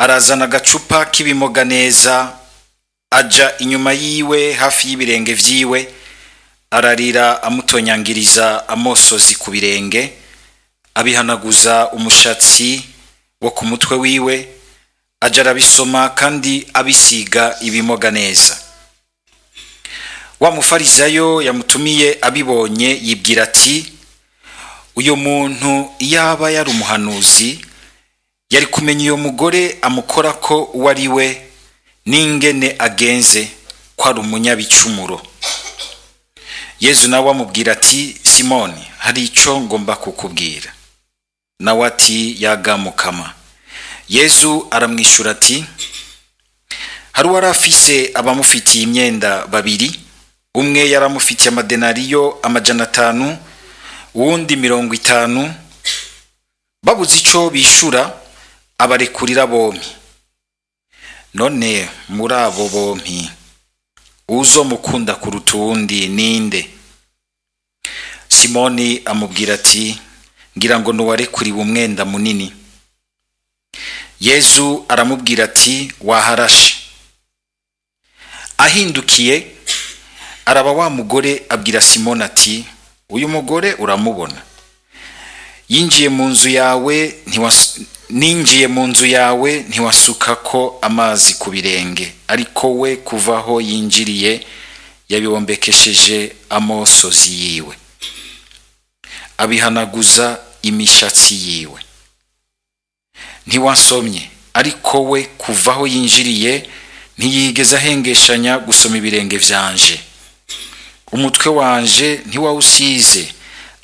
arazana agacupa k'ibimoga neza, aja inyuma yiwe hafi y'ibirenge vyiwe, ararira amutonyangiriza amosozi ku birenge, abihanaguza umushatsi wo ku mutwe wiwe, aja arabisoma kandi abisiga ibimoga neza. Wa mufarizayo yamutumiye abibonye yibwira ati, uyo muntu iyaba yari umuhanuzi yari kumenya uyo mugore amukora ko uwo ari we n'ingene agenze ko ari umunyabicumuro. Yezu nawe amubwira ati, Simoni, hari ico ngomba kukubwira. Nawe ati, yaga Mukama. Yezu aramwishura ati, hari uwari afise abamufitiye imyenda babiri, umwe yaramufitiye amadenariyo 500, uwundi 50. Babuze ico bishura, abarekurira bompi. None muri abo bompi uzomukunda kuruta uwundi ninde? Simoni amubwira ati, ngira ngo nuwarekuriwe umwenda munini. Yezu aramubwira ati, waharashe. Ahindukiye araba wa mugore abwira Simoni ati, uyu mugore uramubona? Ninjiye mu nzu yawe ntiwasukako amazi ku birenge, ariko we kuvaho yinjiriye yabibombekesheje amosozi yiwe, abihanaguza imishatsi yiwe. Ntiwasomye, ariko we kuvaho yinjiriye ntiyigeze ahengeshanya gusoma ibirenge vyanje. Umutwe wanje ntiwawusize,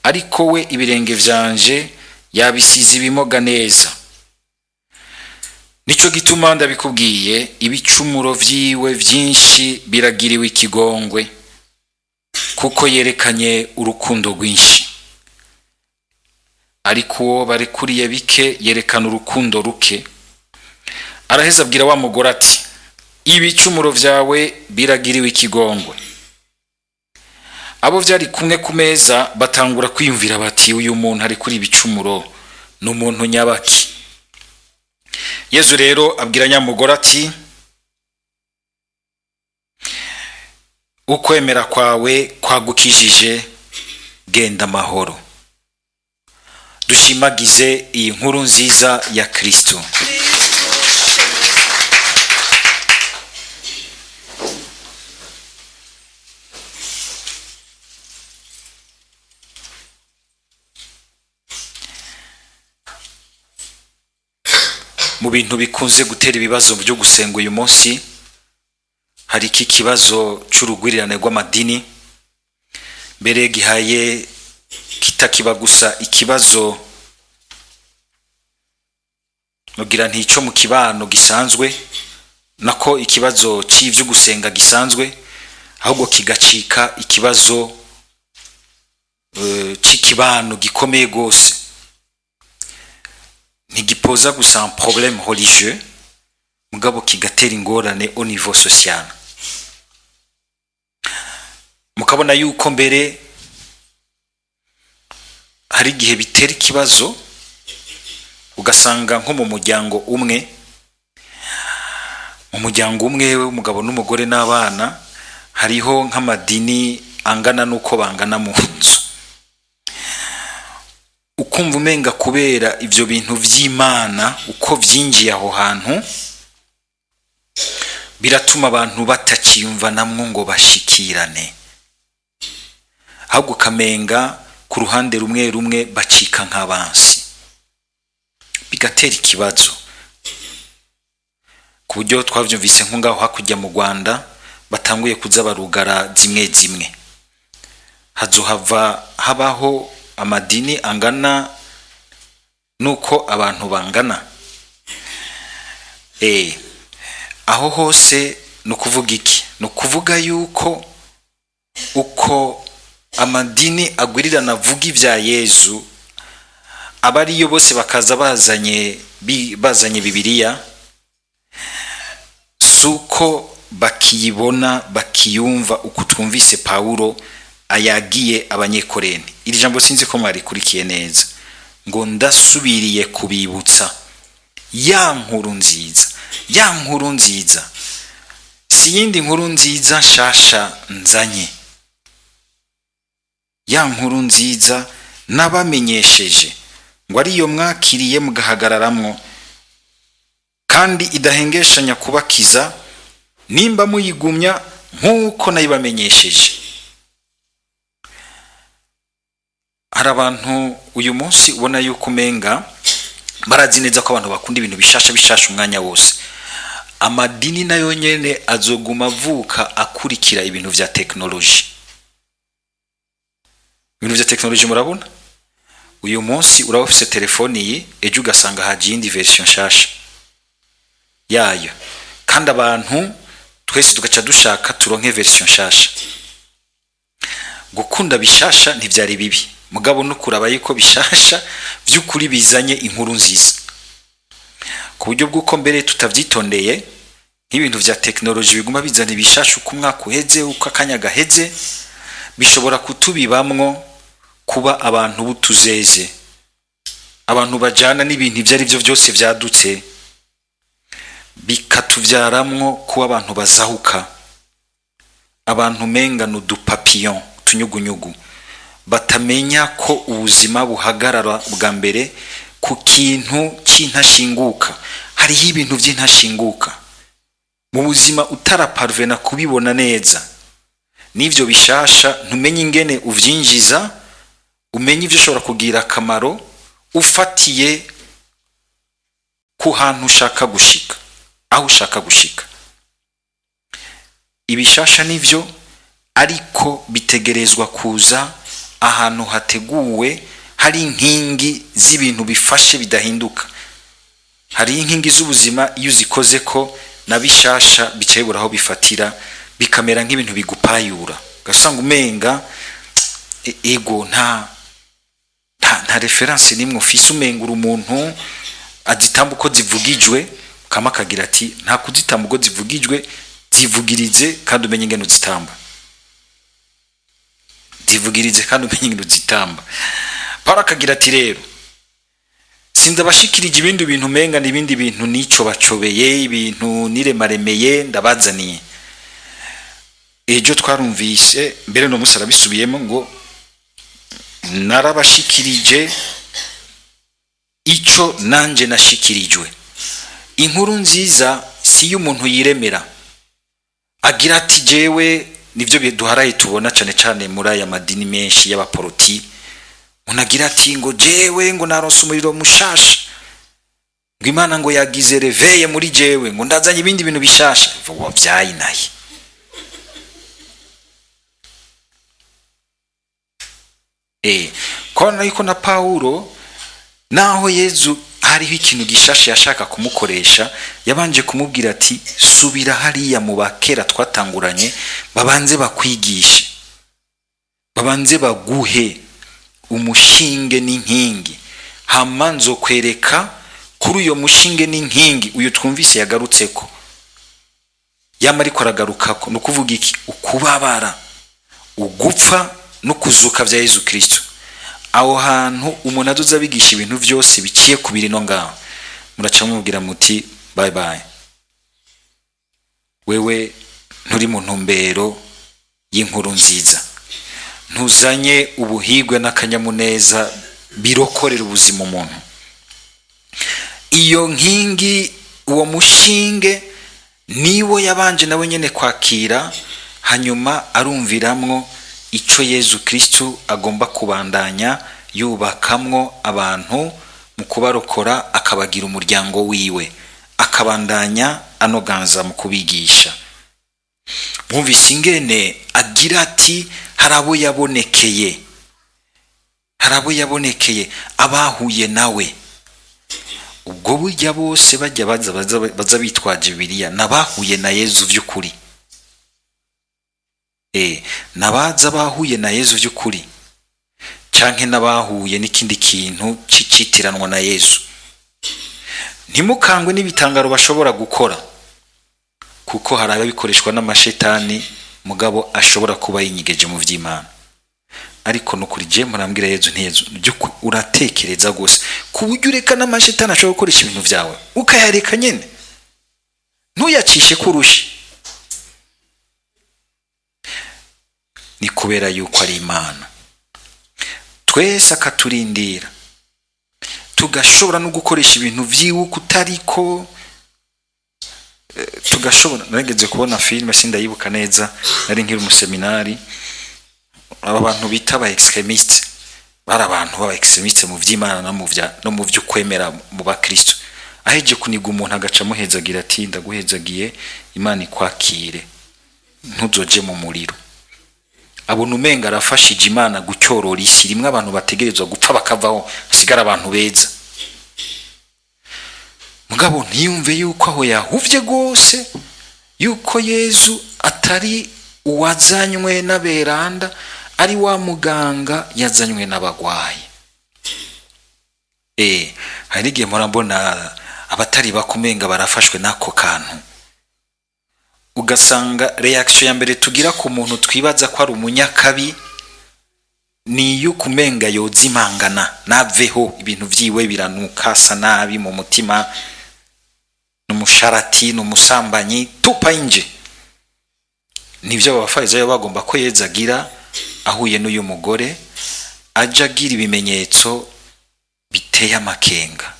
ariko we ibirenge vyanje yabisize ibimoga neza. Nico gituma ndabikubwiye, ibicumuro vyiwe vyinshi biragiriwe ikigongwe, kuko yerekanye urukundo rwinshi. Ariko uwo barekuriye bike yerekana urukundo ruke. Araheza abwira wa mugore ati, ibicumuro vyawe biragiriwe ikigongwe. Abo vyari kumwe ku meza batangura kwiyumvira bati, uyu muntu ari kuri ibicumuro n'umuntu nyabaki. Yezu rero abwira nyamugore ati, ukwemera kwawe kwagukijije, genda amahoro. Dushimagize iyi nkuru nziza ya Kristo. Mu bintu bikunze gutera ibibazo byo gusenga uyu munsi, hari iki kibazo c'urugwirirane rw'amadini. Mbere gihaye kitakiba gusa ikibazo nogira ntico mu kibano gisanzwe, nako ikibazo c'ivyo gusenga gisanzwe, ahubwo kigacika ikibazo c'ikibano gikomeye gose. Ntigipoza gusa un problème religieux, mugabo kigatera ingorane au niveau social. Mukabona yuko mbere hari igihe bitera ikibazo, ugasanga nko mu muryango umwe w'umugabo n'umugore n'abana, hariho nk'amadini angana nuko bangana mu nzu. Ukumva umenga kubera ivyo bintu vy'Imana uko vyinjiye aho hantu, biratuma abantu bataciyumva namwo ngo bashikirane, ahubwo kamenga ku ruhande rumwe bacika nk'abansi, bigatera ikibazo. Ku buryo twavyumvise nko ngaho hakujya mu Rwanda batanguye kuza barugara zimwe, hazohava habaho amadini angana nuko abantu bangana. Aho hose nukuvuga iki? Nukuvuga yuko uko amadini agwirirana avuga ivya Yezu, abariyo bose bakaza bazanye Bibiliya, suko bakiyibona bakiyumva uko twumvise Paulo ayagiye abanyekoreni. Iri jambo sinzi ko mwari kurikiye neza, ngo ndasubiriye kubibutsa ya nkuru nziza. Ya nkuru nziza si yindi nkuru nziza nshasha nzanye. Ya nkuru nziza nabamenyesheje ngo ariyo mwakiriye mugahagararamwo, kandi idahengeshanya kubakiza nimba muyigumya nk'uko nayibamenyesheje. Hari abantu uyu munsi ubona yuko umenga barazi neza ko abantu bakunda ibintu bishasha umwanya wose. Amadini nayo nyene azoguma avuka akurikira ibintu vya teknoloji. Ibintu vya teknoloji murabona uyu munsi uraba ufise telefoni yi, ejo ugasanga haje indi version nshasha yayo, kandi abantu twese tugaca dushaka turonke version nshasha. Gukunda bishasha ntivyari bibi, mugabo no kuraba yuko bishasha vy'ukuri bizanye inkuru nziza, ku buryo bw'uko mbere tutavyitondeye nk'ibintu vya teknoloji biguma bizana ibishasha uko umwaka uheze, uko akanya gaheze, bishobora kutubibamwo kuba abantu butuzeze, abantu bajana n'ibintu ivyo ari vyo vyose vyadutse, bikatuvyaramwo kuba abantu bazahuka, abantu menga n'udupapillon, tunyugunyugu, batamenya ko ubuzima buhagarara bwa mbere ku kintu cy'intashinguka. Hariho ibintu by'intashinguka mu buzima utaraparvena kubibona neza, n'ivyo bishasha ntumenye ingene uvyinjiza, umenye ivyo ushobora kugira akamaro ufatiye ku hantu ushaka gushika, aho ushaka gushika. Ibishasha nivyo, ariko bitegerezwa kuza ahantu hateguwe, hari inkingi z'ibintu bifashe bidahinduka. Hari inkingi z'ubuzima iyo uzikoze ko na bishasha bicebura aho bifatira, bikamera nk'ibintu bigupayura, gasanga umenga ego nta reference nimwe ufise, umengura umuntu azitamba uko zivugijwe, kama kagira ati nta kuzitamba uko zivugijwe, zivugirize kandi umenye ingene uzitamba. Zivugirize kandi umenye ingene uzitamba. Para kagira ati rero sindabashikirije ibindi bintu menga n'ibindi bintu nico bacobeye, ibintu niremaremeye ndabazaniye. Ejo twarumvise mbere no musara bisubiyemo ngo narabashikirije ico nanje nashikirijwe. Inkuru nziza si y'umuntu yiremera agira ati jewe, nivyo biduharaye tubona cane cane muri aya madini menshi y'abaporoti. Unagira ati ngo jewe ngo naronse umuriro mushasha, ngo Imana ngo yagize reveye muri jewe, ngo ndazanye ibindi bintu bishasha. Vuba vyayinaye. Kona yuko na Paulo naho Yezu hariho ikintu gishasha yashaka kumukoresha, yabanje kumubwira ati subira hariya mu bakera twatanguranye, babanze bakwigishe, babanze baguhe umushinge n'inkingi, hama nzokwereka kuri uyo mushinge n'inkingi uyu twumvise yagarutseko. Yama ariko aragarukako nukuvuga iki? Ukubabara, ugupfa no kuzuka vya Yezu Kristo. Aho hantu umuntu azoza bigisha ibintu vyose biciye kubiri no ngaho, muraca mubwira muti bye bye, wewe nturi mu ntumbero y'inkuru nziza, ntuzanye ubuhigwe n'akanyamuneza birokorera ubuzima umuntu. Iyo nkingi, uwo mushinge niwo yabanje nawe nyene kwakira, hanyuma arumviramwo ico Yezu Kristo agomba kubandanya yubakamwo abantu mu kubarokora, akabagira umuryango wiwe, akabandanya anoganza mu kubigisha. Mwumvise ingene agira ati harabo yabonekeye, harabo yabonekeye abahuye nawe. Ubwo burya bose bajya baza bitwaje Bibiliya nabahuye na Yezu vy'ukuri. Nabaza bahuye na Yezu vy'ukuri, canke nabahuye n'ikindi kintu cicitiranwa na Yezu. Ntimukangwe n'ibitangaro bashobora gukora, kuko harabikoreshwa n'amashetani, mugabo ashobora kuba yinyigeje mu vy'Imana. ariko no kuri je murambwira Yezu ntiyezu uratekereza gose ku buryo ureka n'amashetani ashobora gukoresha ibintu vyawe ukayareka nyene ntuyacishe kurushi. Ni kubera yuko ari Imana twese akaturindira tugashobora no gukoresha ibintu vyiwe kutariko tugashobora. Narigeze kubona filime sindayibuka neza, nari nkiri mu seminari, aba bantu bita aba extremiste, bari abantu baba extremiste mu vy'Imana no mu vyo kwemera mu bakristo. Aheje kuniga umuntu agaca muhezagira ati ndaguhezagiye Imana ikwakire ntuzoje mu muriro. Abona umenga arafashije Imana gucyorora isi, rimwe abantu bategerezwa gupfa bakavaho hasigara abantu beza. Mugabo ntiyumve yuko aho yahuvye gose yuko Yezu atari uwazanywe n'aberanda, ari wa muganga yazanywe n'abagwayi. Hari igihe murambona abatari bakumenga barafashwe nako kantu, ugasanga reaction ya mbere tugira ku muntu twibaza ko ari umunyakabi ni yukumenga yozimangana naveho ibintu vyiwe biranuka asa nabi mu mutima, n'umusharati n'umusambanyi tupa inje. Nivyo abafarizayo bagomba ko yezagira ahuye n'uyu mugore aja agira ibimenyetso biteye amakenga.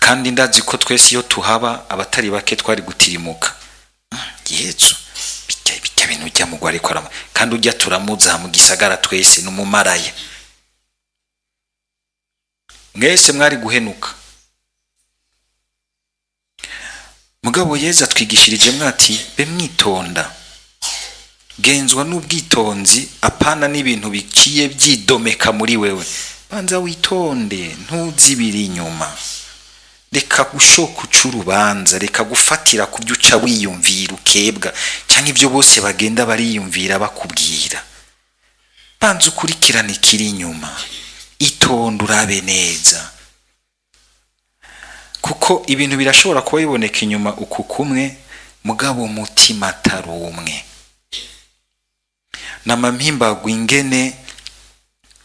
Kandi ndazi ko twese iyo tuhaba abatari bake twari gutirimuka. Yezu bijya bintu ujya mugware ko kandi ujya turamuza mu gisagara twese n'umumaraya. Mwese mwari guhenuka. Mugabo Yezu atwigishirije mwati be mwitonda, genzwa n'ubwitonzi apana n'ibintu biciye byidomeka muri wewe. Banza witonde ntuzibiri inyuma, reka gushoka ucurubanza, reka gufatira kubyo uca wiyumvira ukebwa cyangwa ibyo bose bagenda bariyumvira bakubwira. Banza ukurikirane kiri inyuma, itonde urabe neza, kuko ibintu birashobora kuba biboneka inyuma uku kumwe mugabo umutima atari umwe. Namampimbagwa ingene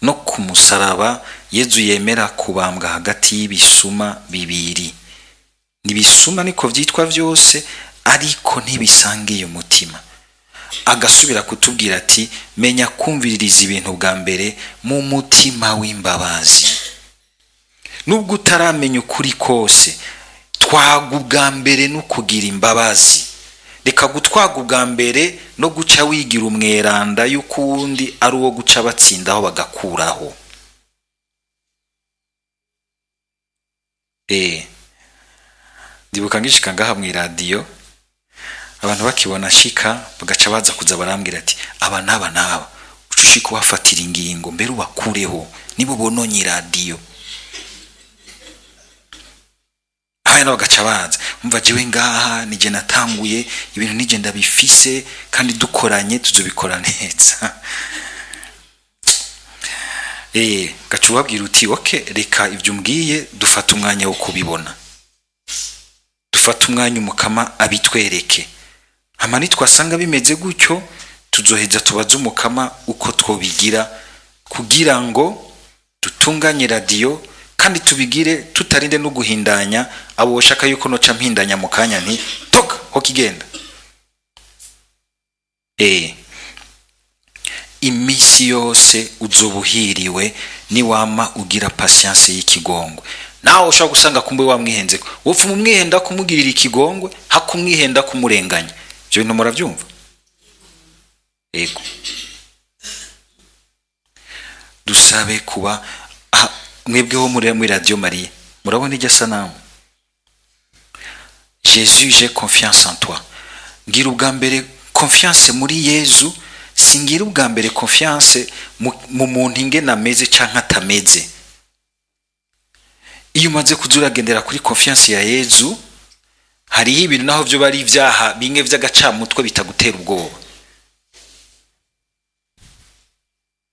no kumusaraba Yezu yemera kubambwa hagati y'ibisuma bibiri. Nibisuma niko vyitwa vyose ariko ntibisangiye umutima. Agasubira kutubwira ati menya kumviririza ibintu bwa mbere mu mutima w'imbabazi. Nubwo utaramenya ukuri kose, twaga ubwa mbere no kugira imbabazi. Reka gutwaga ubwa mbere no guca wigira umweranda y'ukundi ari uwo guca batsindaho bagakuraho. Ndibuka ngishika ngaha mu radio abantu bakibona shika bagaca baza kuza barambwira ati aba naba ucushika wafatira ingingo mbere ubakureho nibo bononye radio. Hano bagaca baza umva jewe ngaha nije natanguye ibintu nije ndabifise kandi dukoranye tuzobikora neza. Gacu babwira uti okay reka ivyo umbwiye dufata umwanya wo kubibona, dufata umwanya umukama abitwereke, hama nitwasanga bimeze gutyo tuzoheza tubaze umukama uko twobigira kugira ngo dutunganye radio kandi tubigire tutarinde no guhindanya abo bashaka yuko noca mpindanya mu kanya nti toka ho kigenda. Imisi yose uzobuhiriwe ni wama ugira patience y'ikigongwe. Naho ushaka gusanga kumbe wamwihenze ko wopfu mumwihenda kumugirira ikigongwe hakumwihenda kumurenganya. Byo bintu muravyumva? Ego dusabe kuba mwebweho muri Radio Maria murabona ijya sanamu Jésus j'ai confiance en toi. Ngira ubwa mbere confiance muri Yezu, singira ubwa mbere confiance mu muntu ingena ameze canka atameze. Iyo umaze kuzuragendera kuri confiance ya Yezu hari ibintu naho byo bari ibyaha bimwe vy'agacamutwe bitagutera ubwoba.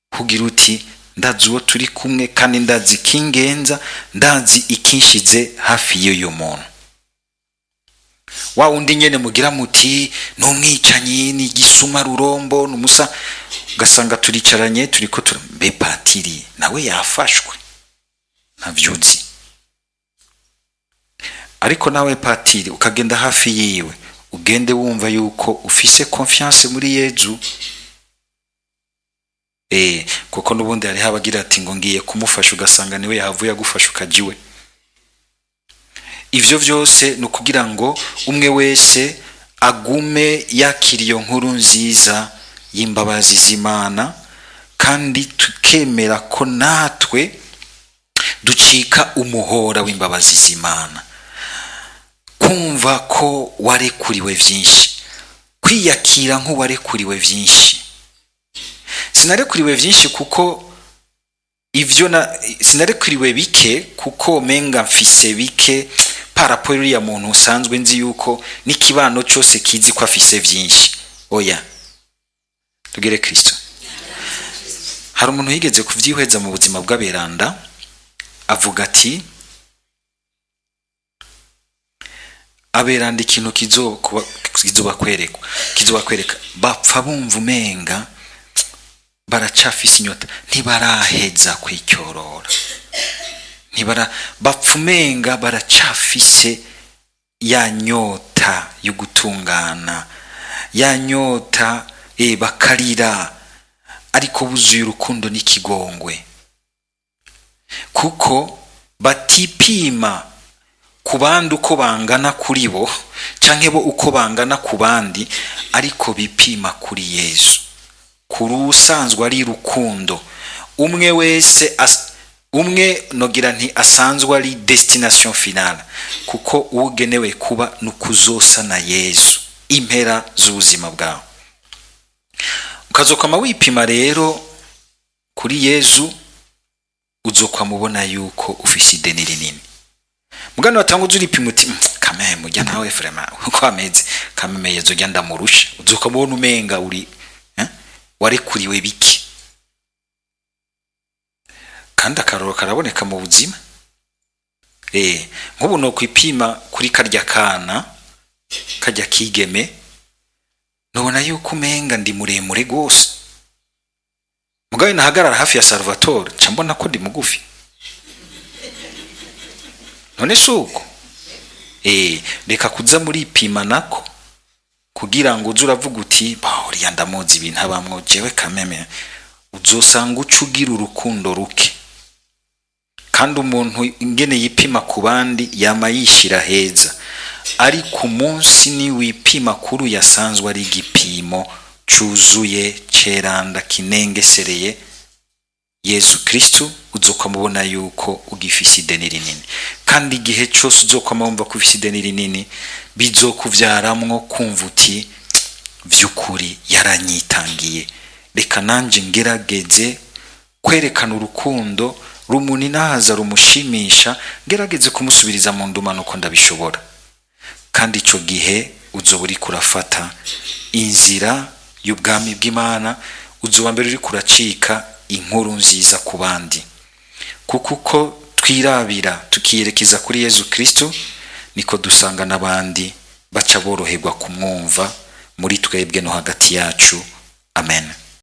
Kugira uti ndazi uwo turi kumwe kandi ndazi kingenza, ndazi ikinshize hafi y'uyu muntu. wa wundi nyene mugira muti n'umwicanyi ni gisuma rurombo n'umusa, ugasanga turicaranye turiko mbe patiri nawe yafashwe ntavyuzi. Ariko nawe patiri ukagenda hafi yiwe, ugende wumva yuko ufise confiance muri Yezu. Kuko nubundi hari habagira ati ngo ngiye kumufasha, ugasanga niwe yahavuye agufasha ukajiwe. Ivyo vyose no kugira ngo umwe wese agume yakira iyo nkuru nziza y'imbabazi z'Imana, kandi tukemera ko natwe ducika umuhora w'imbabazi z'Imana. Kumva ko warekuriwe vyinshi, kwiyakira nk'uwarekuriwe vyinshi. Sinarekuriwe vyinshi kuko sinarekuriwe bike kuko menga mfise bike paraporo ya muntu usanzwe nzi yuko n'ikibano cyose kizi ko afise vyinshi. Oya, tugere Kristo. Hari umuntu yigeze kuvyihweza mu buzima bw'aberanda, avuga ati aberanda ikintu kizobakwereka bapfa bumva umenga baracafise inyota, ntibaraheza kwicyorora, bapfa umenga baracafise ya nyota yo gutungana, ya nyota bakarira, ariko buzuye urukundo n'ikigongwe, kuko batipima ku bandi uko bangana kuri bo canke bo uko bangana ku bandi, ariko bipima kuri Yesu, kuri usanzwe ari rukundo. Umwe wese umwe nogira nti asanzwe ari destination finale, kuko ugenewe kuba nukuzosa na Yesu impera z'ubuzima bwawe. Ukazokama wipima rero kuri Yesu, uzokwamubona yuko ufise ideni rinini. Mugano watangu uzuripima uti kameme mujya nawe frema uko ameze, kameme Yesu genda murusha, uzokamubona umenga uri warekuriwe biki. Kandi akaroro karaboneka mu buzima. Nk'ubu no kwipima kuri karya kana kajya kigeme, nobona yuko umenga ndi muremure gose. Mugabe nahagarara hafi ya Salvatore cambona ko ndi mugufi. None suko reka kuza muri ipima nako kugira ngo uzuravuga uti uriya ndamuzi ibintu abamwo, jewe kameme uzosanga ucugira urukundo ruke. Kandi umuntu ingene yipima ku bandi yama yishira heza, ariko umunsi ni wipima kuri yasanzwe ari igipimo cuzuye ceranda kinengesereye Yesu Kristo, uzokamubona yuko ugifise ideni rinini. Kandi igihe cyose uzokamumva ko ufise ideni rinini, bizokuvyaramwo kumva uti vyukuri yaranyitangiye, reka nanje ngerageze kwerekana urukundo rumuni nahaza rumushimisha, ngerageze kumusubiriza mu ndumano uko ndabishobora. Kandi ico gihe uzoba uri kurafata inzira y'ubwami bw'Imana, uzoba mbere uri kuracika inkuru nziza ku bandi. Kuko uko twirabira tukiyerekeza kuri Yesu Kristo, niko dusanga n'abandi baca boroherwa kumwumva muri twebwe no hagati yacu. Amen.